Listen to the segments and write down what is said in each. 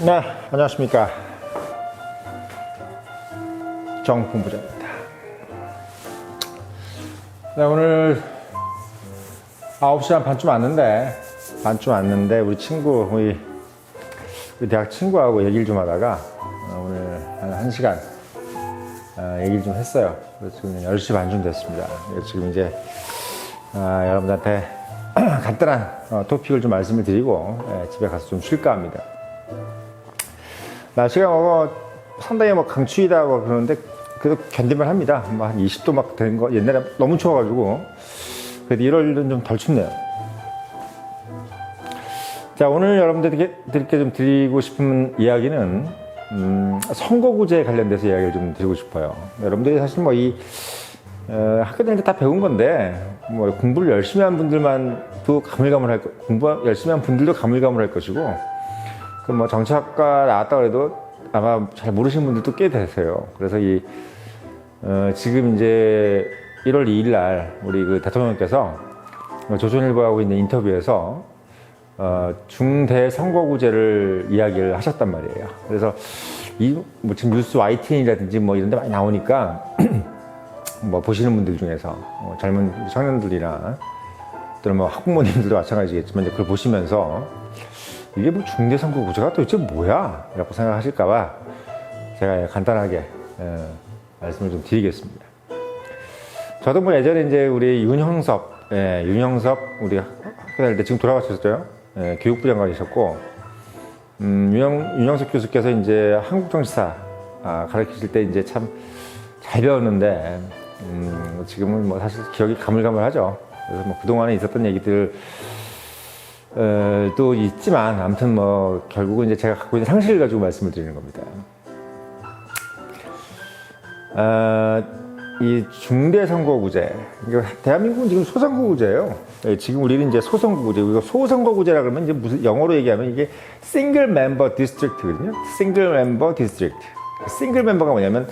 네, 안녕하십니까. 정본부장입니다. 네, 오늘 9시 한 반쯤 왔는데, 우리 친구, 우리 대학 친구하고 얘기를 좀 하다가, 오늘 한 1시간, 얘기를 좀 했어요. 그래서 지금 10시 반쯤 됐습니다. 지금 이제, 여러분들한테 간단한 토픽을 좀 말씀을 드리고, 집에 가서 좀 쉴까 합니다. 날씨가 상당히 강추위다고 그러는데 그래도 견딜만 합니다. 한 20도 막 되는 거 옛날에 너무 추워가지고 그래도 1월은 좀 덜 춥네요. 자, 오늘 여러분들께 좀 드리고 싶은 이야기는 선거구제 관련돼서 이야기를 좀 드리고 싶어요. 여러분들이 사실 학교 다닐 때 다 배운 건데 공부를 열심히 한 분들만도 가물가물할 거, 공부 열심히 한 분들도 가물가물할 것이고. 정치학과 나왔다 그래도 아마 잘 모르시는 분들도 꽤 되세요. 그래서 지금 이제 1월 2일 날 우리 대통령께서 조선일보하고 있는 인터뷰에서 중대 선거구제를 이야기를 하셨단 말이에요. 그래서 지금 뉴스 YTN이라든지 이런 데 많이 나오니까 보시는 분들 중에서 젊은 청년들이나 또는 학부모님들도 마찬가지겠지만 그걸 보시면서 이게 중대 선거구제가 도대체 뭐야? 라고 생각하실까봐 제가 간단하게 말씀을 좀 드리겠습니다. 저도 예전에 이제 우리 윤형섭 우리 학교 다닐 때 지금 돌아가셨죠? 교육부 장관이셨고, 윤형섭 교수께서 이제 한국정치사 가르치실 때 이제 참 잘 배웠는데, 지금은 사실 기억이 가물가물하죠. 그래서 그동안에 있었던 얘기들, 또 있지만 아무튼 결국은 이제 제가 갖고 있는 상식을 가지고 말씀을 드리는 겁니다. 이 중대 선거구제, 대한민국은 지금 소선거구제예요. 지금 우리는 이제 소선거구제, 이거 소선거구제라 그러면 이제 무슨 영어로 얘기하면 이게 싱글 멤버 디스트릭트거든요. 싱글 멤버 디스트릭트. 싱글 멤버가 뭐냐면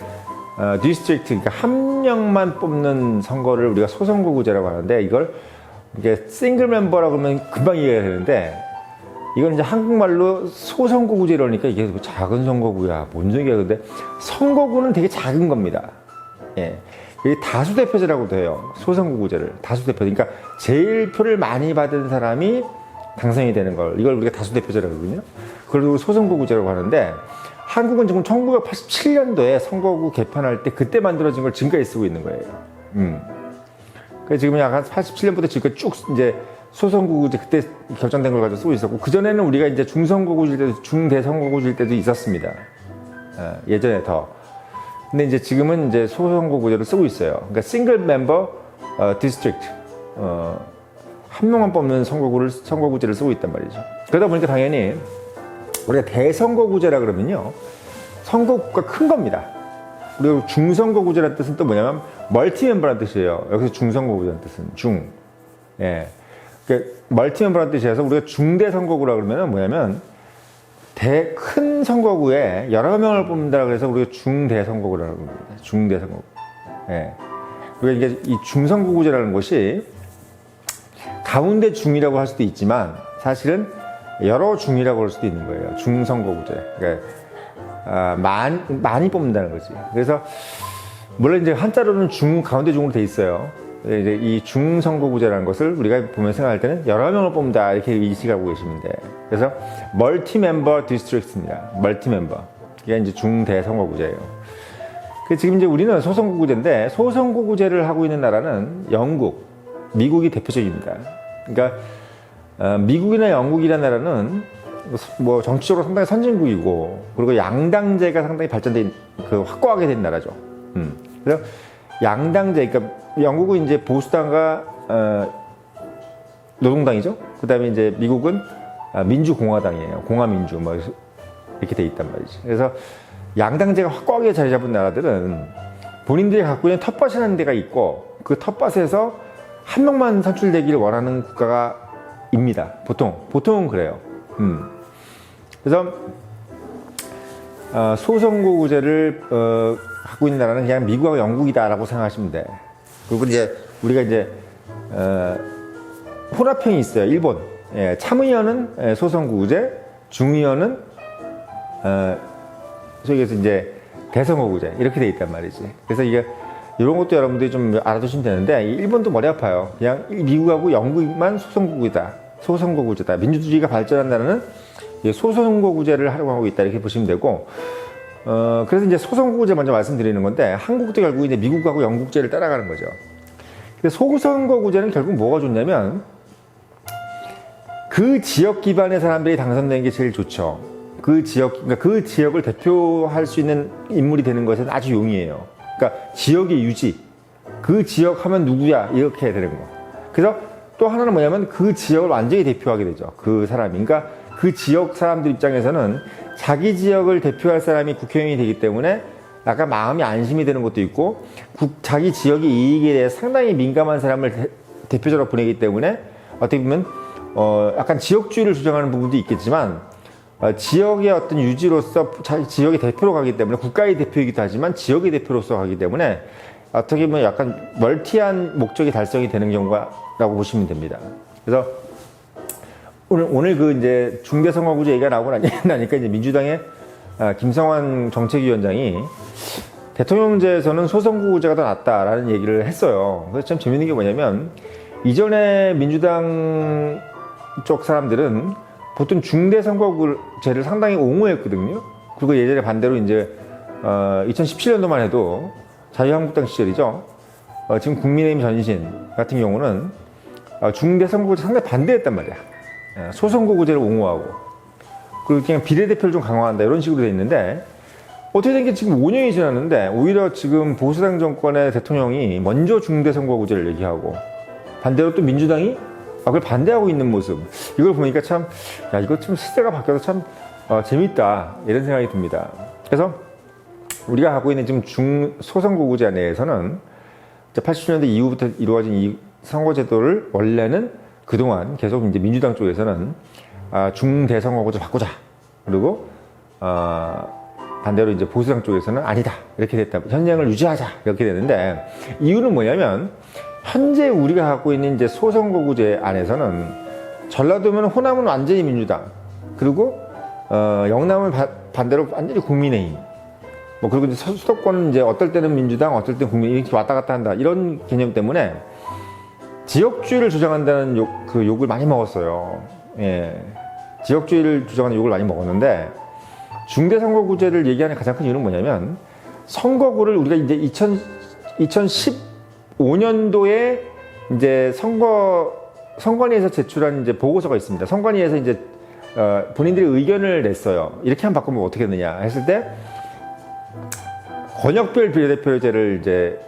디스트릭트, 그러니까 한 명만 뽑는 선거를 우리가 소선거구제라고 하는데, 이게 싱글 멤버라고 하면 금방 이해가 되는데, 이건 이제 한국말로 소선거구제 이러니까 이게 작은 선거구야, 뭔 소리야. 근데 선거구는 되게 작은 겁니다. 예. 이게 다수대표제라고도 해요. 소선거구제를. 다수대표. 그러니까 제일 표를 많이 받은 사람이 당선이 되는 걸, 이걸 우리가 다수대표제라고 하거든요. 그걸 소선거구제라고 하는데, 한국은 지금 1987년도에 선거구 개편할 때 그때 만들어진 걸 지금까지 쓰고 있는 거예요. 그래서 지금 약간 87년부터 지금까지 쭉 이제 소선거구제 그때 결정된 걸 가지고 쓰고 있었고, 그전에는 우리가 이제 중선거구일 때도, 중대선거구일 때도 있었습니다. 예전에 더. 근데 이제 지금은 이제 소선거구제를 쓰고 있어요. 그러니까 싱글 멤버 디스트릭트. 한 명만 뽑는 선거구제를 쓰고 있단 말이죠. 그러다 보니까 당연히 우리가 대선거구제라 그러면요, 선거구가 큰 겁니다. 그리고 중선거구제라는 뜻은 또 뭐냐면 멀티멤버라는 뜻이에요. 여기서 중선거구제라는 뜻은 중. 예. 그러니까 멀티멤버라는 뜻이라서 우리가 중대선거구라 그러면 뭐냐면 큰 선거구에 여러 명을 뽑는다고 해서 우리가 중대선거구라고 합니다. 중대선거구. 예. 그리고 이게 이 중선거구제라는 것이 가운데 중이라고 할 수도 있지만 사실은 여러 중이라고 할 수도 있는 거예요. 중선거구제. 그러니까 많이 뽑는다는 거지. 그래서 물론 이제 한자로는 가운데 중으로 돼 있어요. 이제 이 중선거구제라는 것을 우리가 보면 생각할 때는 여러 명을 뽑는다 이렇게 인식하고 계시면 돼. 그래서 멀티멤버 디스트릭트입니다. 멀티멤버. 이게 이제 중대선거구제예요. 지금 이제 우리는 소선거구제인데, 소선거구제를 하고 있는 나라는 미국이 대표적입니다. 그러니까 미국이나 영국이라는 나라는 정치적으로 상당히 선진국이고, 그리고 양당제가 상당히 확고하게 된 나라죠. 그래서 양당제, 그러니까 영국은 이제 보수당과 노동당이죠. 그 다음에 이제 미국은 민주공화당이에요. 공화민주 이렇게 돼 있단 말이지. 그래서 양당제가 확고하게 자리 잡은 나라들은 본인들이 갖고 있는 텃밭이라는 데가 있고, 그 텃밭에서 한 명만 선출되기를 원하는 국가가 입니다. 보통은 그래요. 그래서 소선거구제를 갖고 있는 나라는 그냥 미국하고 영국이다라고 생각하시면 돼. 그리고 이제 우리가 이제 혼합형이 있어요. 일본. 참의원은 소선거구제, 중의원은 소위 얘기해서 이제 대선거구제 이렇게 돼 있단 말이지. 그래서 이게 이런 것도 여러분들이 좀 알아두시면 되는데, 일본도 머리 아파요. 그냥 미국하고 영국만 소선거구제다. 민주주의가 발전한 나라는 소선거구제를 하려고 하고 있다, 이렇게 보시면 되고, 그래서 이제 소선거구제 먼저 말씀드리는 건데, 한국도 결국 이제 미국하고 영국제를 따라가는 거죠. 근데 소선거구제는 결국 뭐가 좋냐면, 그 지역 기반의 사람들이 당선되는 게 제일 좋죠. 그러니까 그 지역을 대표할 수 있는 인물이 되는 것은 아주 용이해요. 그러니까 지역의 유지, 그 지역 하면 누구야, 이렇게 해야 되는 거. 그래서 또 하나는 뭐냐면 그 지역을 완전히 대표하게 되죠, 그 사람이. 그러니까 그 지역 사람들 입장에서는 자기 지역을 대표할 사람이 국회의원이 되기 때문에 약간 마음이 안심이 되는 것도 있고, 자기 지역의 이익에 대해 상당히 민감한 사람을 대표자로 보내기 때문에 어떻게 보면 약간 지역주의를 주장하는 부분도 있겠지만, 지역의 어떤 유지로서 자기 지역의 대표로 가기 때문에, 국가의 대표이기도 하지만 지역의 대표로서 가기 때문에 어떻게 보면 약간 멀티한 목적이 달성이 되는 경우라고 보시면 됩니다. 그래서 오늘 그 이제 중대선거구제 얘기가 나오고 나니까 이제 민주당의 김성환 정책위원장이 대통령제에서는 소선거구제가 더 낫다라는 얘기를 했어요. 그래서 참 재밌는 게 뭐냐면, 이전에 민주당 쪽 사람들은 보통 중대선거구제를 상당히 옹호했거든요. 그리고 예전에 반대로 이제 2017년도만 해도 자유한국당 시절이죠. 지금 국민의힘 전신 같은 경우는 중대선거구제 상당히 반대했단 말이야. 소선거구제를 옹호하고, 그리고 그냥 비례대표를 좀 강화한다, 이런 식으로 돼 있는데, 어떻게 된 게 지금 5년이 지났는데 오히려 지금 보수당 정권의 대통령이 먼저 중대선거구제를 얘기하고, 반대로 또 민주당이 그걸 반대하고 있는 모습, 이걸 보니까 참, 야, 이거 좀 시대가 바뀌어서 참 재밌다, 이런 생각이 듭니다. 그래서 우리가 하고 있는 지금 소선거구제 내에서는 80년대 이후부터 이루어진 이 선거제도를 원래는 그동안 계속 이제 민주당 쪽에서는 중대선거구제 바꾸자, 그리고 반대로 이제 보수당 쪽에서는 아니다, 이렇게 됐다, 현행을 유지하자, 이렇게 되는데, 이유는 뭐냐면, 현재 우리가 갖고 있는 이제 소선거구제 안에서는 전라도면 호남은 완전히 민주당, 그리고 영남은 반대로 완전히 국민의힘, 뭐 그리고 이제 수도권은 이제 어떨 때는 민주당, 어떨 때는 국민의힘, 이렇게 왔다 갔다 한다, 이런 개념 때문에 지역주의를 주장한다는 욕을 많이 먹었어요. 예, 지역주의를 주장하는 욕을 많이 먹었는데, 중대선거구제를 얘기하는 가장 큰 이유는 뭐냐면, 선거구를 우리가 이제 2015년도에 이제 선관위에서 제출한 이제 보고서가 있습니다. 선관위에서 이제 본인들이 의견을 냈어요. 이렇게 한번 바꾸면 어떻게 되느냐 했을 때, 권역별 비례대표제를 이제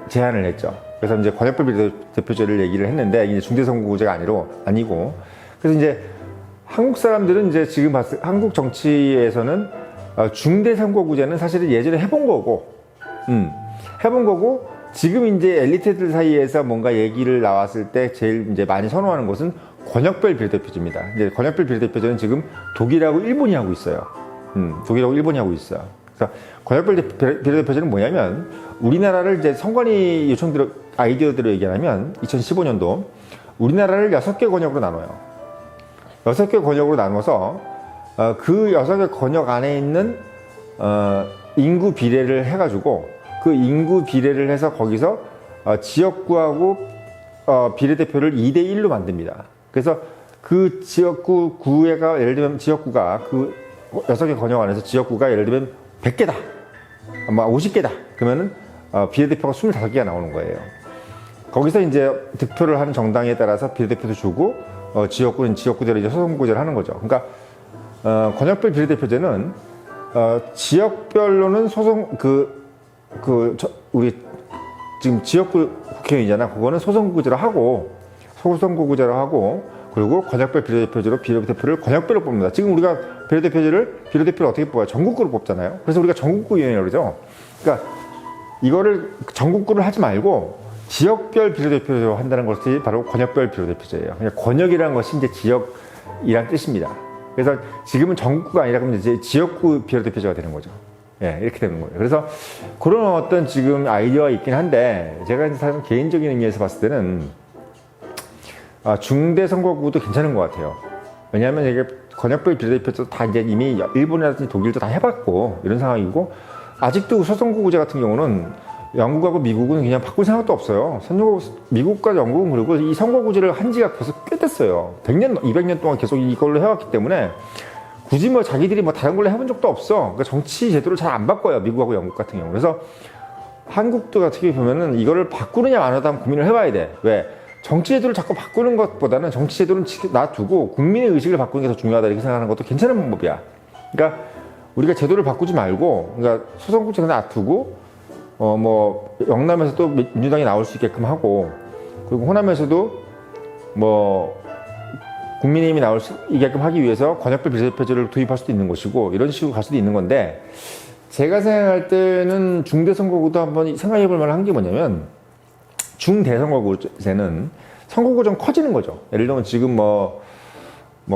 제안을 했죠. 그래서 이제 권역별 비례대표제를 얘기를 했는데, 이게 중대선거구제가 아니고, 그래서 이제 한국 사람들은 이제 지금 한국 정치에서는 중대선거구제는 사실은 예전에 해본 거고, 지금 이제 엘리트들 사이에서 뭔가 얘기를 나왔을 때 제일 이제 많이 선호하는 것은 권역별 비례대표제입니다. 이제 권역별 비례대표제는 지금 독일하고 일본이 하고 있어요. 독일하고 일본이 하고 있어요. 그래서 권역별 비례대표제는 뭐냐면, 우리나라를 이제 선관위 아이디어대로 얘기하면 2015년도 우리나라를 6개 권역으로 나눠요. 6개 권역으로 나눠서 그 6개 권역 안에 있는 인구 비례를 해가지고, 그 인구 비례를 해서 거기서 지역구하고 비례대표를 2대1로 만듭니다. 그래서 그 구가 예를 들면 지역구가 그 6개 권역 안에서 지역구가 예를 들면 100개다, 50개다. 그러면은 비례대표가 25개가 나오는 거예요. 거기서 이제 득표를 하는 정당에 따라서 비례대표도 주고, 지역구는 지역구대로 이제 소선거구제를 하는 거죠. 그러니까 권역별 비례대표제는 지역별로는 우리 지금 지역구 국회의원이잖아. 그거는 소선거구제로 하고, 그리고 권역별 비례대표제로 비례대표를 권역별로 뽑는다. 지금 우리가 비례대표를 어떻게 뽑아요? 전국구로 뽑잖아요. 그래서 우리가 전국구위원회라고 그러죠. 그러니까 이거를 전국구를 하지 말고 지역별 비례대표제로 한다는 것이 바로 권역별 비례대표제예요. 그냥 권역이라는 것이 이제 지역이란 뜻입니다. 그래서 지금은 전국구가 아니라 그러면 이제 지역구 비례대표제가 되는 거죠. 예, 이렇게 되는 거예요. 그래서 그런 어떤 지금 아이디어가 있긴 한데, 제가 사실 개인적인 의미에서 봤을 때는 중대선거구도 괜찮은 것 같아요. 왜냐하면 이게 권역별 비례대표도 다 이제 이미 일본이라든지 독일도 다 해봤고 이런 상황이고 아직도 소선거구제 같은 경우는 영국하고 미국은 그냥 바꿀 생각도 없어요. 미국과 영국은 그리고 이 선거구제를 한 지가 벌써 꽤 됐어요. 100년, 200년 동안 계속 이걸로 해왔기 때문에 굳이 뭐 자기들이 뭐 다른 걸로 해본 적도 없어. 그러니까 정치 제도를 잘 안 바꿔요. 미국하고 영국 같은 경우. 그래서 한국도 어떻게 보면은 이거를 바꾸느냐 안 하다 고민을 해봐야 돼. 왜? 정치 제도를 자꾸 바꾸는 것보다는 정치 제도를 놔두고 국민의 의식을 바꾸는 게 더 중요하다 이렇게 생각하는 것도 괜찮은 방법이야. 그러니까 우리가 제도를 바꾸지 말고, 그러니까 소선거구제를 놔두고 뭐 영남에서도 민주당이 나올 수 있게끔 하고, 그리고 호남에서도 뭐 국민의힘이 나올 수 있게끔 하기 위해서 권역별 비례대표제를 도입할 수도 있는 것이고 이런 식으로 갈 수도 있는 건데, 제가 생각할 때는 중대선거구도 한번 생각해 볼 만한 게 뭐냐면, 중대선거구제는 선거구가 좀 커지는 거죠. 예를 들면 지금 뭐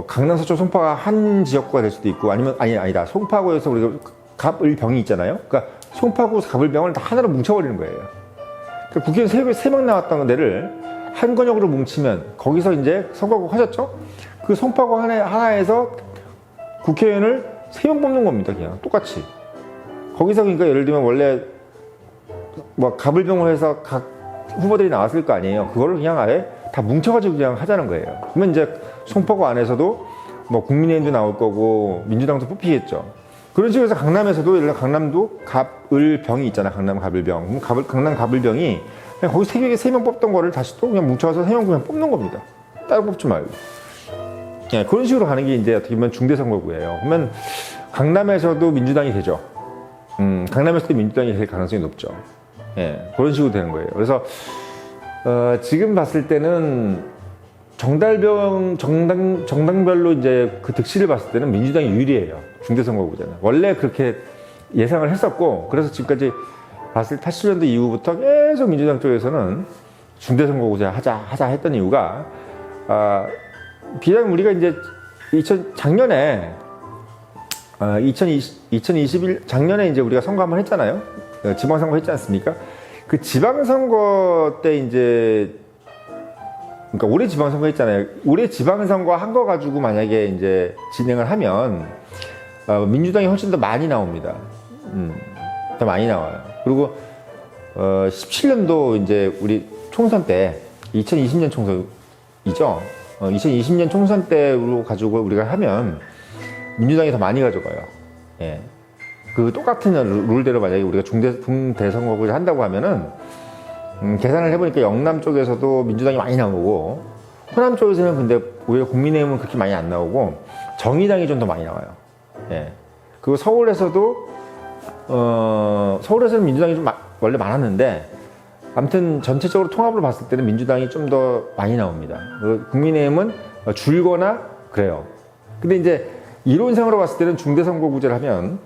강남 서초 송파가 한 지역구가 될 수도 있고, 아니면 아니다 송파구에서 우리가 갑을병이 있잖아요. 그러니까 송파구 갑을병을 다 하나로 뭉쳐버리는 거예요. 그러니까 국회의원 3명 나왔던 데를 한 권역으로 뭉치면 거기서 이제 선거구가 커졌죠. 그 송파구 하나에서 국회의원을 3명 뽑는 겁니다. 그냥 똑같이. 거기서 그러니까 예를 들면 원래 뭐 갑을병을 해서 각 후보들이 나왔을 거 아니에요. 그거를 그냥 아예 다 뭉쳐가지고 그냥 하자는 거예요. 그러면 이제 송파구 안에서도 뭐 국민의힘도 나올 거고 민주당도 뽑히겠죠. 그런 식으로 해서 강남에서도 예를 들어 강남도 갑을병이 있잖아. 강남 갑을병. 강남 갑을병이 그냥 거기 3명 뽑던 거를 다시 또 그냥 뭉쳐서 3명 그냥 뽑는 겁니다. 따로 뽑지 말고. 예, 그런 식으로 가는 게 이제 어떻게 보면 중대선거구예요. 그러면 강남에서도 민주당이 되죠. 강남에서도 민주당이 될 가능성이 높죠. 예, 그런 식으로 되는 거예요. 그래서 지금 봤을 때는 정당별로 이제 그 득실을 봤을 때는 민주당이 유리해요. 중대선거구제는 원래 그렇게 예상을 했었고, 그래서 지금까지 봤을 때 80년대 이후부터 계속 민주당 쪽에서는 중대선거구제 하자 했던 이유가, 비단 우리가 이제 작년에 2021 작년에 이제 우리가 선거 한번 했잖아요. 지방선거 했지 않습니까? 그 지방선거 때 이제, 그러니까 올해 지방선거 했잖아요. 올해 지방선거 한 거 가지고 만약에 이제 진행을 하면 민주당이 훨씬 더 많이 나옵니다. 더 많이 나와요. 그리고 17년도 이제 우리 총선 때 2020년 총선이죠. 2020년 총선 때로 가지고 우리가 하면 민주당이 더 많이 가져가요. 예. 그 똑같은 룰대로 만약에 우리가 중대선거구를 한다고 하면은 계산을 해보니까 영남 쪽에서도 민주당이 많이 나오고, 호남 쪽에서는 근데 오히려 국민의힘은 그렇게 많이 안 나오고 정의당이 좀 더 많이 나와요. 예. 그리고 서울에서는 민주당이 좀 원래 많았는데, 아무튼 전체적으로 통합을 봤을 때는 민주당이 좀 더 많이 나옵니다. 국민의힘은 줄거나 그래요. 근데 이제 이론상으로 봤을 때는 중대선거구제를 하면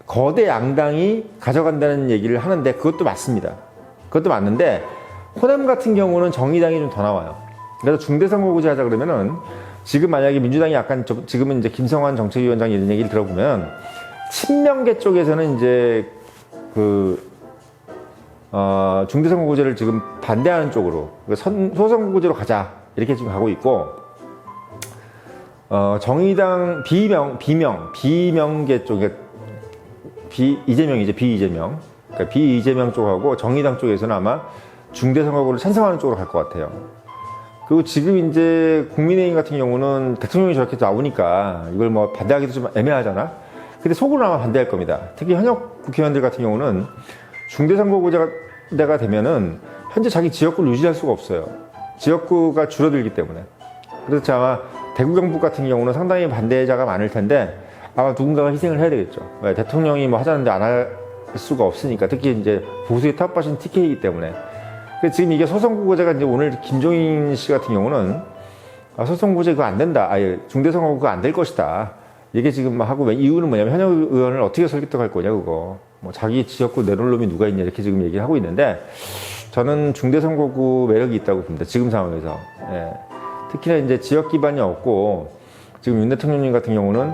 거대 양당이 가져간다는 얘기를 하는데, 그것도 맞습니다. 그것도 맞는데 호남 같은 경우는 정의당이 좀 더 나와요. 그래서 중대선거구제 하자 그러면은, 지금 만약에 민주당이 약간 지금은 이제 김성환 정책위원장 이런 얘기를 들어보면 친명계 쪽에서는 이제 중대선거구제를 지금 반대하는 쪽으로 소선거구제로 가자 이렇게 지금 가고 있고, 정의당 비명계 쪽에 이재명이죠. 비이재명. 그러니까 비이재명 쪽하고 정의당 쪽에서는 아마 중대선거구를 찬성하는 쪽으로 갈 것 같아요. 그리고 지금 이제 국민의힘 같은 경우는 대통령이 저렇게 나오니까 이걸 뭐 반대하기도 좀 애매하잖아. 근데 속으로 아마 반대할 겁니다. 특히 현역 국회의원들 같은 경우는 중대선거구제가 되면은 현재 자기 지역구를 유지할 수가 없어요. 지역구가 줄어들기 때문에. 그래서 아마 대구 경북 같은 경우는 상당히 반대자가 많을 텐데 아마 누군가가 희생을 해야 되겠죠. 왜? 대통령이 뭐 하자는데 안 할 수가 없으니까. 특히 이제 보수의 탑바신 TK이기 때문에. 그래서 지금 이게 소선거구제가 이제 오늘 김종인 씨 같은 경우는 소선거구제 그거 안 된다. 아예 중대선거구 그거 안 될 것이다. 이게 지금 하고, 이유는 뭐냐면 현역 의원을 어떻게 설득할 거냐 그거. 뭐 자기 지역구 내놓을 놈이 누가 있냐 이렇게 지금 얘기를 하고 있는데, 저는 중대선거구 매력이 있다고 봅니다. 지금 상황에서. 예. 특히나 이제 지역 기반이 없고, 지금 윤 대통령님 같은 경우는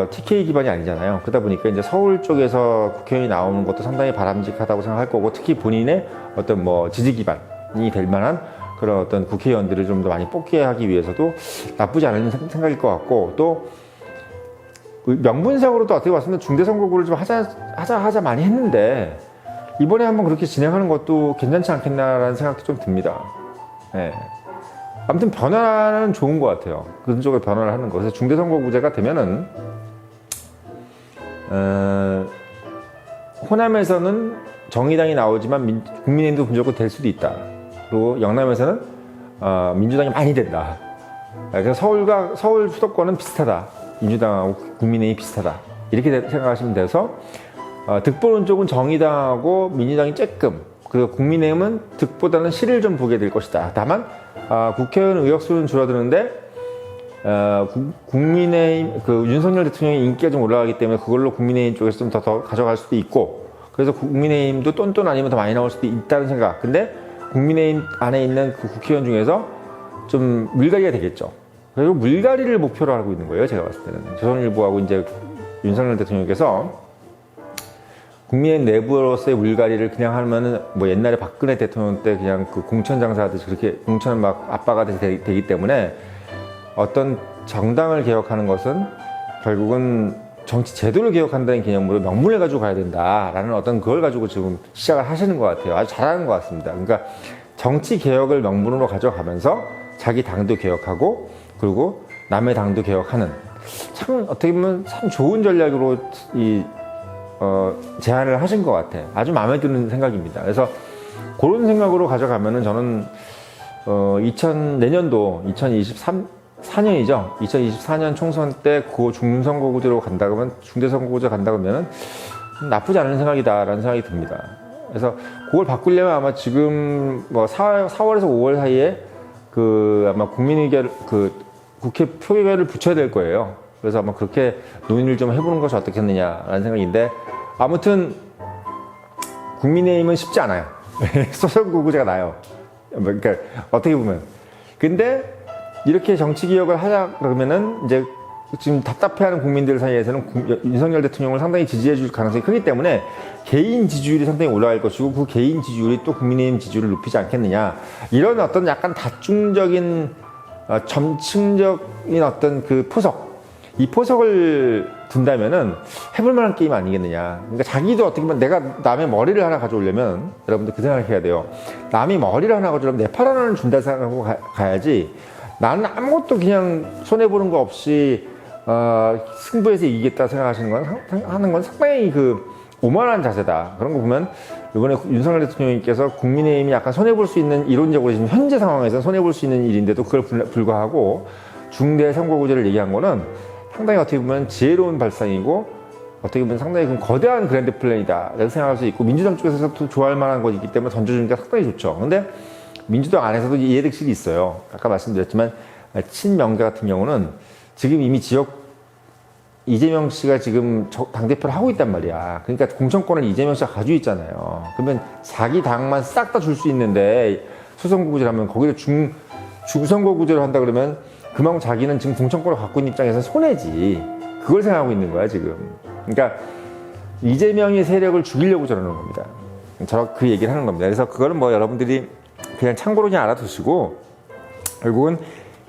TK 기반이 아니잖아요. 그러다 보니까 이제 서울 쪽에서 국회의원이 나오는 것도 상당히 바람직하다고 생각할 거고, 특히 본인의 어떤 뭐 지지 기반이 될 만한 그런 어떤 국회의원들을 좀 더 많이 뽑게 하기 위해서도 나쁘지 않은 생각일 것 같고, 또 명분상으로 또 어떻게 봤으면 중대선거구를 좀 하자 많이 했는데 이번에 한번 그렇게 진행하는 것도 괜찮지 않겠나라는 생각도 좀 듭니다. 예. 아무튼 변화는 좋은 것 같아요. 그런 쪽으로 변화를 하는 거. 그래서 중대선거구제가 되면은 호남에서는 정의당이 나오지만 국민의힘도 무조건 될 수도 있다. 그리고 영남에서는 민주당이 많이 된다. 그래서 서울 수도권은 비슷하다. 민주당하고 국민의힘이 비슷하다. 이렇게 생각하시면 돼서 득보는 쪽은 정의당하고 민주당이 쬐끔, 그리고 국민의힘은 득보다는 실을 좀 보게 될 것이다. 다만 국회의원 의석수는 줄어드는데 국민의힘 윤석열 대통령의 인기가 좀 올라가기 때문에 그걸로 국민의힘 쪽에서 좀 더 가져갈 수도 있고, 그래서 국민의힘도 똔똔 아니면 더 많이 나올 수도 있다는 생각. 근데 국민의힘 안에 있는 그 국회의원 중에서 좀 물갈이가 되겠죠. 그리고 물갈이를 목표로 하고 있는 거예요. 제가 봤을 때는 조선일보하고 이제 윤석열 대통령께서 국민의힘 내부로서의 물갈이를 그냥 하면은 뭐 옛날에 박근혜 대통령 때 그냥 그 공천 장사하듯이 그렇게 공천 막 압박가 되기 때문에 어떤 정당을 개혁하는 것은 결국은 정치 제도를 개혁한다는 개념으로 명분을 가지고 가야 된다라는 어떤 그걸 가지고 지금 시작을 하시는 것 같아요. 아주 잘하는 것 같습니다. 그러니까 정치 개혁을 명분으로 가져가면서 자기 당도 개혁하고 그리고 남의 당도 개혁하는, 참 어떻게 보면 참 좋은 전략으로 제안을 하신 것 같아. 아주 마음에 드는 생각입니다. 그래서 그런 생각으로 가져가면은 저는 내년도 2024년이죠. 2024년 총선 때 그 중선거구제로 간다 그러면, 중대선거구제 간다 그러면은 나쁘지 않은 생각이다라는 생각이 듭니다. 그래서 그걸 바꾸려면 아마 지금 뭐 4월에서 5월 사이에 아마 국민의결 국회 표결을 붙여야 될 거예요. 그래서 아마 그렇게 논의를 좀 해보는 것이 어떻겠느냐라는 생각인데, 아무튼 국민의힘은 쉽지 않아요. 소선거구제가 나요. 그러니까 어떻게 보면. 근데 이렇게 정치개혁을 하자 그러면은 이제 지금 답답해하는 국민들 사이에서는 윤석열 대통령을 상당히 지지해 줄 가능성이 크기 때문에 개인 지지율이 상당히 올라갈 것이고, 그 개인 지지율이 또 국민의힘 지지율을 높이지 않겠느냐, 이런 어떤 약간 다중적인 점층적인 어떤 그 이 포석을 둔다면은 해볼 만한 게임 아니겠느냐. 그러니까 자기도 어떻게 보면 내가 남의 머리를 하나 가져오려면 여러분들 그 생각을 해야 돼요. 남이 머리를 하나 가져오려면 내 팔 하나는 준다 생각하고 가야지, 나는 아무것도 그냥 손해보는 거 없이 승부에서 이기겠다 하는 건 상당히 오만한 자세다. 그런 거 보면 이번에 윤석열 대통령님께서 국민의힘이 약간 손해볼 수 있는, 이론적으로 지금 현재 상황에서 손해볼 수 있는 일인데도 그걸 불구하고 중대 선거구제를 얘기한 거는 상당히 어떻게 보면 지혜로운 발상이고, 어떻게 보면 상당히 거대한 그랜드 플랜이다 라고 생각할 수 있고, 민주당 쪽에서도 좋아할 만한 것이기 때문에 던져주니까 상당히 좋죠. 근데 민주당 안에서도 이해득실이 있어요. 아까 말씀드렸지만 친명자 같은 경우는 지금 이미 이재명 씨가 지금 당대표를 하고 있단 말이야. 그러니까 공천권을 이재명 씨가 가지고 있잖아요. 그러면 자기 당만 싹 다 줄 수 있는데, 수선거구제를 하면 거기서 중선거구제를 한다 그러면 그만큼 자기는 지금 공천권을 갖고 있는 입장에서 손해지. 그걸 생각하고 있는 거야 지금. 그러니까 이재명의 세력을 죽이려고 저러는 겁니다. 그 얘기를 하는 겁니다. 그래서 그거는 뭐 여러분들이 그냥 참고로 그냥 알아두시고, 결국은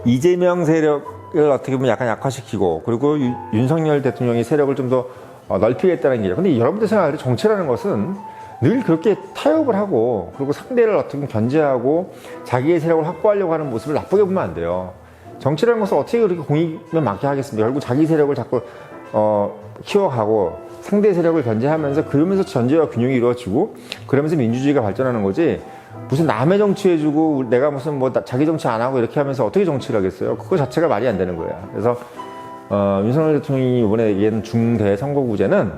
이재명 세력을 어떻게 보면 약간 약화시키고, 그리고 윤석열 대통령의 세력을 좀 더 넓히겠다는 얘기예요. 근데 여러분들 생각할 때 정치라는 것은 늘 그렇게 타협을 하고, 그리고 상대를 어떻게 보면 견제하고 자기의 세력을 확보하려고 하는 모습을 나쁘게 보면 안 돼요. 정치라는 것은 어떻게 그렇게 공익만 맞게 하겠습니까? 결국 자기 세력을 자꾸 키워가고 상대 세력을 견제하면서, 그러면서 전제와 균형이 이루어지고, 그러면서 민주주의가 발전하는 거지, 무슨 남의 정치해주고 내가 무슨 뭐 자기 정치 안 하고 이렇게 하면서 어떻게 정치를 하겠어요? 그거 자체가 말이 안 되는 거야. 그래서 윤석열 대통령이 이번에 얘기한 중대 선거구제는